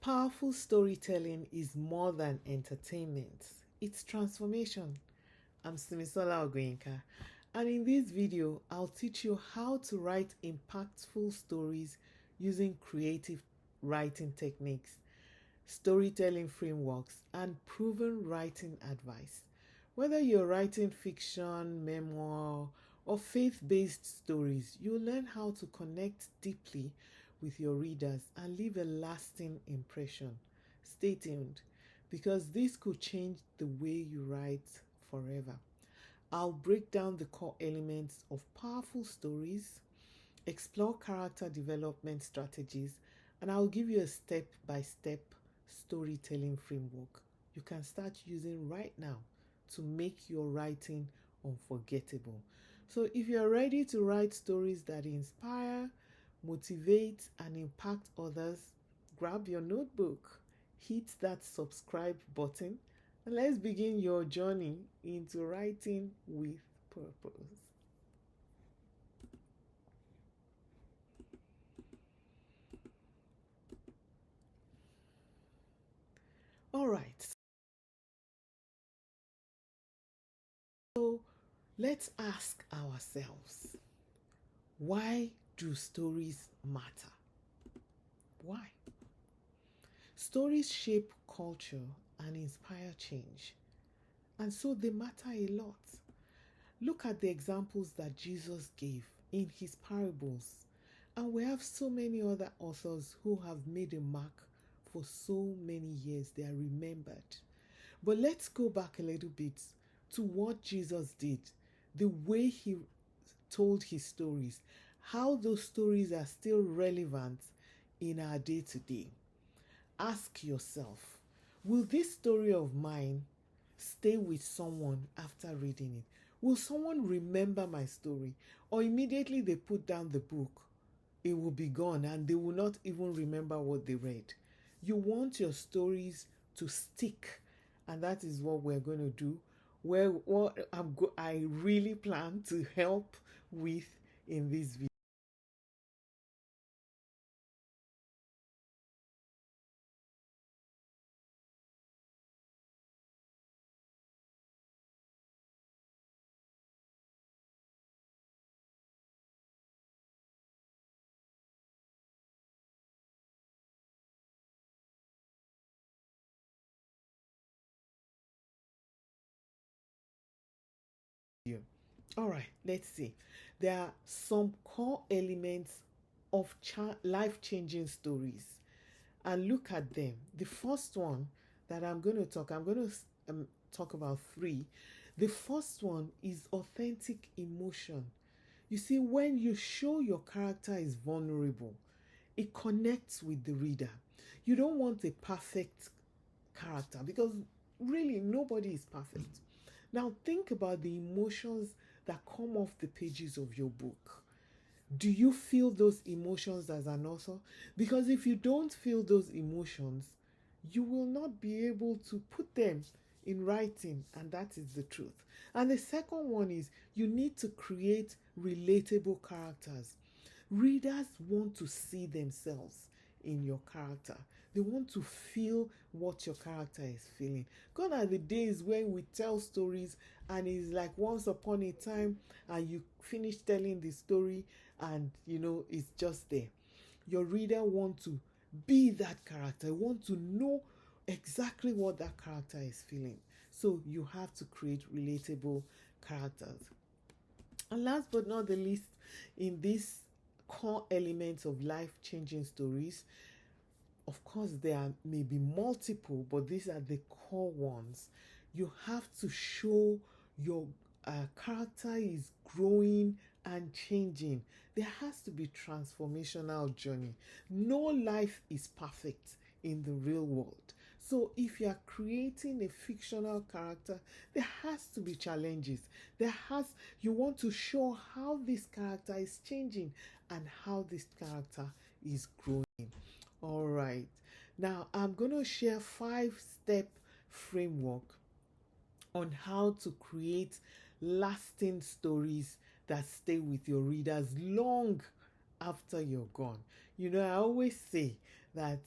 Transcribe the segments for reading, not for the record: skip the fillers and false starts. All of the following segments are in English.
Powerful storytelling is more than entertainment, it's transformation. I'm Simisola Ogoyinka, and in this video, I'll teach you how to write impactful stories using creative writing techniques, storytelling frameworks, and proven writing advice. Whether you're writing fiction, memoir, or faith based stories, you'll learn how to connect deeply with your readers and leave a lasting impression. Stay tuned because this could change the way you write forever. I'll break down the core elements of powerful stories, explore character development strategies, and I'll give you a step by step storytelling framework you can start using right now to make your writing unforgettable. So, if you're ready to write stories that inspire, motivate, and impact others, grab your notebook, hit that subscribe button, and let's begin your journey into writing with purpose. All right, so let's ask ourselves, why do stories matter? Why? Stories shape culture and inspire change, and so they matter a lot. Look at the examples that Jesus gave in his parables, and we have so many other authors who have made a mark for so many years. They are remembered. But let's go back a little bit to what Jesus did, the way he told his stories, how those stories are still relevant in our day to day. Ask yourself, will this story of mine stay with someone after reading it? Will someone remember my story? Or immediately they put down the book, it will be gone and they will not even remember what they read. You want your stories to stick, and that is what we're going to do. I really plan to help with in this video. All right, let's see. There are some core elements of life changing stories, and look at them. The first one that I'm going to talk about three. The first one is authentic emotion. You see, when you show your character is vulnerable, it connects with the reader. You don't want a perfect character because really nobody is perfect. Now, think about the emotions that come off the pages of your book. Do you feel those emotions as an author? Because if you don't feel those emotions, you will not be able to put them in writing, and that is the truth. And the second one is you need to create relatable characters. Readers want to see themselves in your character. They want to feel what your character is feeling. Gone are the days when we tell stories and it's like once upon a time and you finish telling the story and it's just there. Your reader want to be that character, want to know exactly what that character is feeling. So you have to create relatable characters. And last but not the least, in these core elements of life-changing stories, of course there may be multiple, but these are the core ones. You have to show your character is growing and changing. There has to be transformational journey. No life is perfect in the real world. So if you are creating a fictional character, there has to be challenges. You want to show how this character is changing and how this character is growing. All right. Now I'm going to share 5-step framework on how to create lasting stories that stay with your readers long after you're gone. I always say that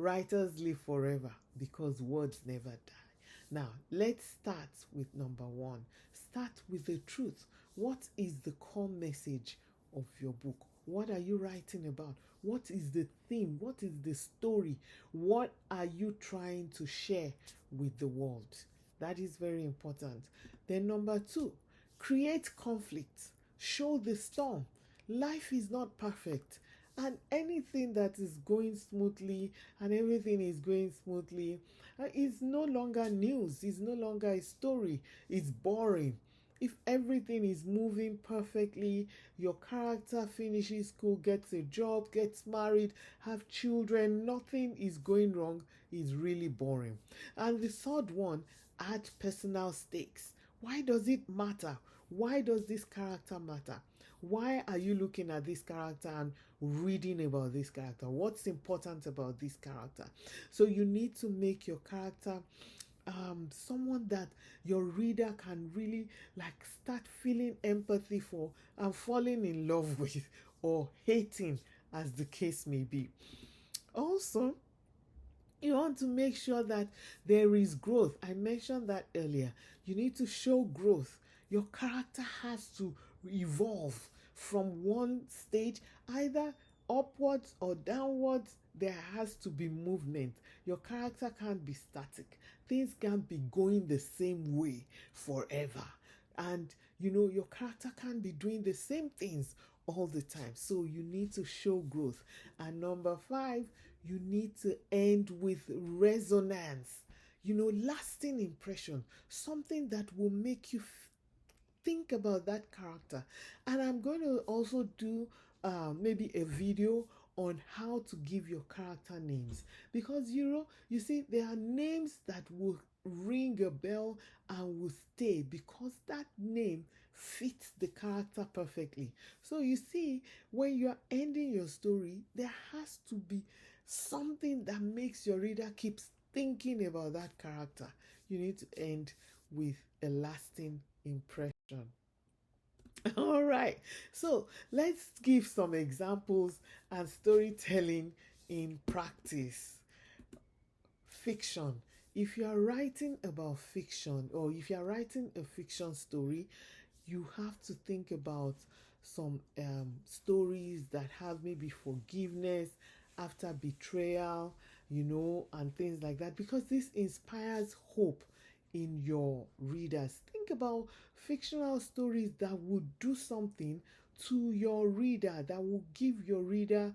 writers live forever because words never die. Now, let's start with number one. Start with the truth. What is the core message of your book? What are you writing about? What is the theme? What is the story? What are you trying to share with the world? That is very important. Then, number two, create conflict. Show the storm. Life is not perfect, and anything that is going smoothly and everything is going smoothly is no longer news, is no longer a story, it's boring. If everything is moving perfectly, your character finishes school, gets a job, gets married, have children, nothing is going wrong, is really boring. And the third one, add personal stakes. Why does it matter? Why does this character matter? Why are you looking at this character and reading about this character? What's important about this character? So you need to make your character someone that your reader can really like start feeling empathy for and falling in love with, or hating, as the case may be. Also, you want to make sure that there is growth. I mentioned that earlier. You need to show growth. Your character has to evolve from one stage, either upwards or downwards. There has to be movement. Your character can't be static. Things can't be going the same way forever. And your character can't be doing the same things all the time. So you need to show growth. And number five, you need to end with resonance. Lasting impression, something that will make you think about that character. And I'm going to also do maybe a video on how to give your character names, because you see, there are names that will ring a bell and will stay because that name fits the character perfectly. So you see, when you are ending your story, there has to be something that makes your reader keep thinking about that character. You need to end with a lasting impression. All right, so let's give some examples and storytelling in practice. Fiction. If you are writing about fiction, or if you are writing a fiction story, you have to think about some stories that have maybe forgiveness after betrayal, and things like that, because this inspires hope in your readers. Think about fictional stories that would do something to your reader, that will give your reader,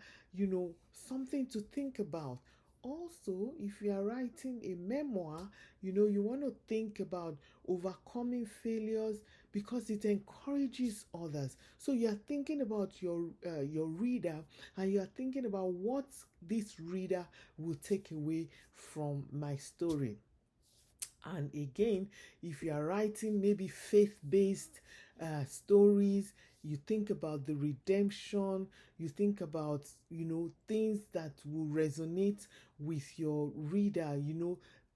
something to think about. Also, if you are writing a memoir, you want to think about overcoming failures because it encourages others. So you are thinking about your reader, and you are thinking about what this reader will take away from my story. And again, if you are writing maybe faith-based stories, you think about the redemption, you think about things that will resonate with your reader,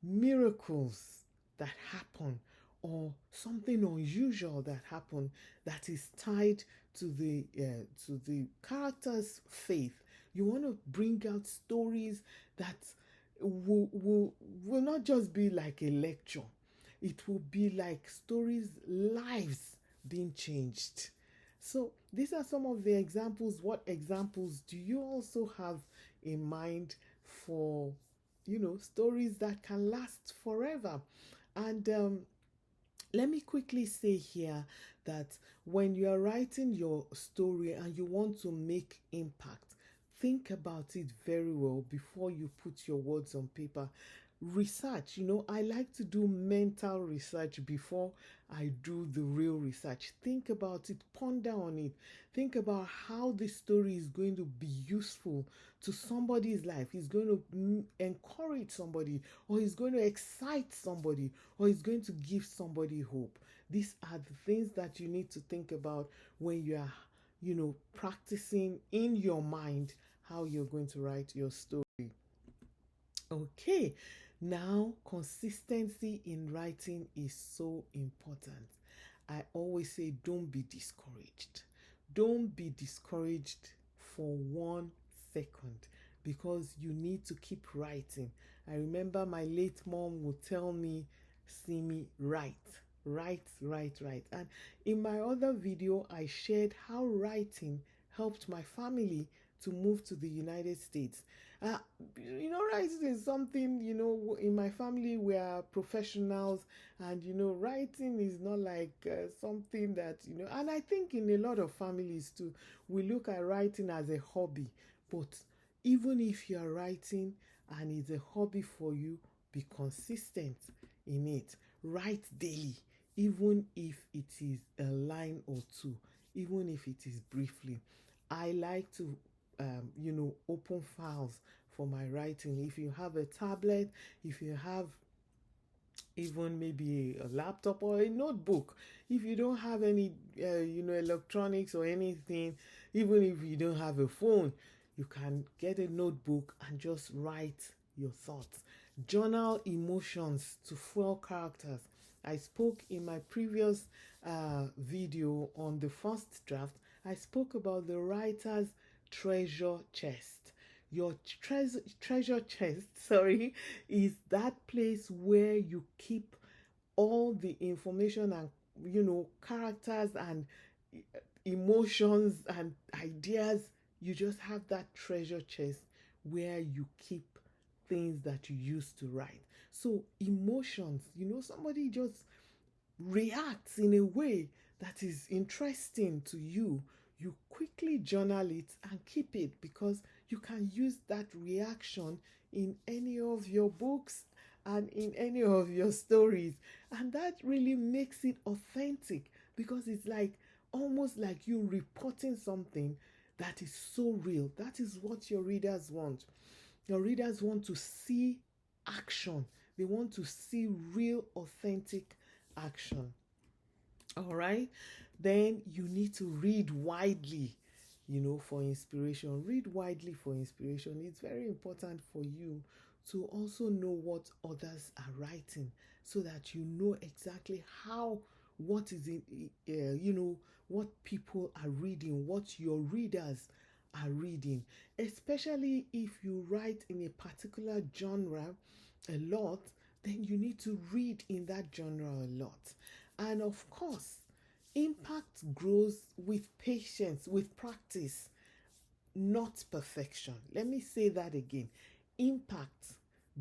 miracles that happen, or something unusual that happened that is tied to the character's faith. You want to bring out stories that will not just be like a lecture. It will be like stories, lives being changed. So these are some of the examples. What examples do you also have in mind for stories that can last forever? And let me quickly say here that when you are writing your story and you want to make impact, think about it very well before you put your words on paper. Research, I like to do mental research before I do the real research. Think about it, ponder on it. Think about how this story is going to be useful to somebody's life. It's going to encourage somebody, or it's going to excite somebody, or it's going to give somebody hope. These are the things that you need to think about when you are, practicing in your mind how you're going to write your story. Okay, now consistency in writing is so important. I always say, don't be discouraged. Don't be discouraged for 1 second. because you need to keep writing. I remember my late mom would tell me, Simi, write, write, write, write. And in my other video, I shared how writing helped my family to move to the United States. Uh, writing is something, in my family, we are professionals, and, writing is not like something that, and I think in a lot of families too, we look at writing as a hobby. But even if you are writing and it's a hobby for you, be consistent in it. Write daily, even if it is a line or two, even if it is briefly. I like to, open files for my writing. If you have a tablet, if you have even maybe a laptop or a notebook, if you don't have any electronics or anything, even if you don't have a phone, you can get a notebook and just write your thoughts. Journal emotions to fuel characters. I spoke in my previous video on the first draft. I spoke about the writer's treasure chest. Your treasure chest, sorry, is that place where you keep all the information and characters and emotions and ideas. You just have that treasure chest where you keep things that you used to write. So emotions, somebody just reacts in a way that is interesting to you, you quickly journal it and keep it, because you can use that reaction in any of your books and in any of your stories. And that really makes it authentic, because it's like almost like you reporting something that is so real. That is what your readers want. Your readers want to see action, they want to see real, authentic action. All right. Then you need to read widely, for inspiration. Read widely for inspiration. It's very important for you to also know what others are writing, so that you know exactly what is in, what people are reading, what your readers are reading. Especially if you write in a particular genre a lot, then you need to read in that genre a lot. And of course, impact grows with patience, with practice, not perfection. Let me say that again. Impact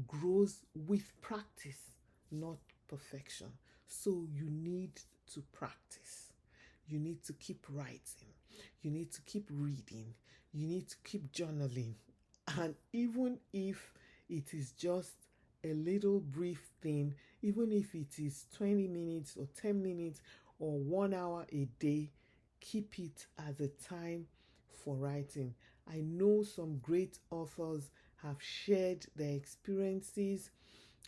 grows with practice, not perfection. So you need to practice. You need to keep writing. You need to keep reading. You need to keep journaling. And even if it is just a little brief thing, even if it is 20 minutes or 10 minutes or 1 hour a day, keep it as a time for writing. I know some great authors have shared their experiences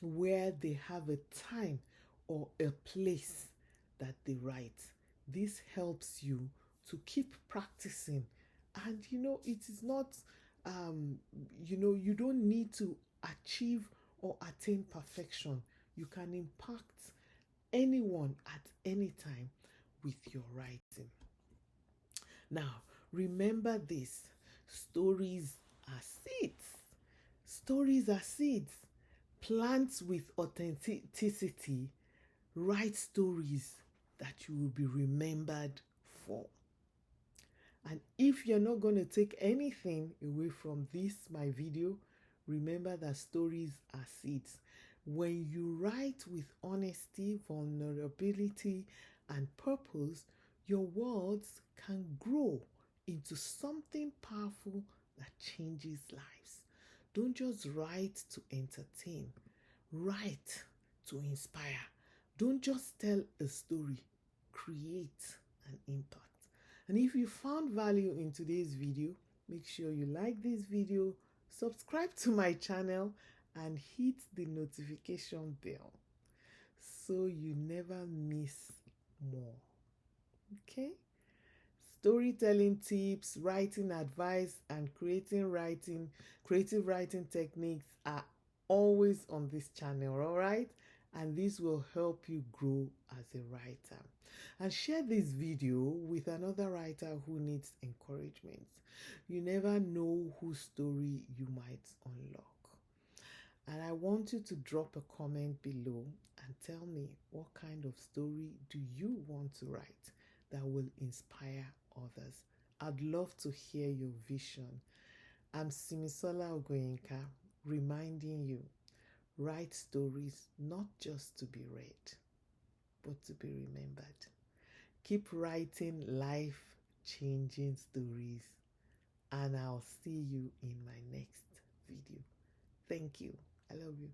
where they have a time or a place that they write. This helps you to keep practicing. And it is not, you don't need to achieve or attain perfection. You can impact anyone at any time with your writing. Now, remember this: stories are seeds. Stories are seeds. Plant with authenticity. Write stories that you will be remembered for. And if you're not going to take anything away from this, my video, remember that stories are seeds. When you write with honesty, vulnerability, and purpose, your words can grow into something powerful that changes lives. Don't just write to entertain, write to inspire. Don't just tell a story, create an impact. And if you found value in today's video, make sure you like this video, subscribe to my channel, and hit the notification bell so you never miss more. Okay? Storytelling tips, writing advice, and creative writing techniques are always on this channel, all right? and this will help you grow as a writer. And share this video with another writer who needs encouragement. You never know whose story you might unlock. And I want you to drop a comment below and tell me, what kind of story do you want to write that will inspire others? I'd love to hear your vision. I'm Simisola Ogoyinka, reminding you, write stories not just to be read, but to be remembered. Keep writing life changing stories, and I'll see you in my next video. Thank you. I love you.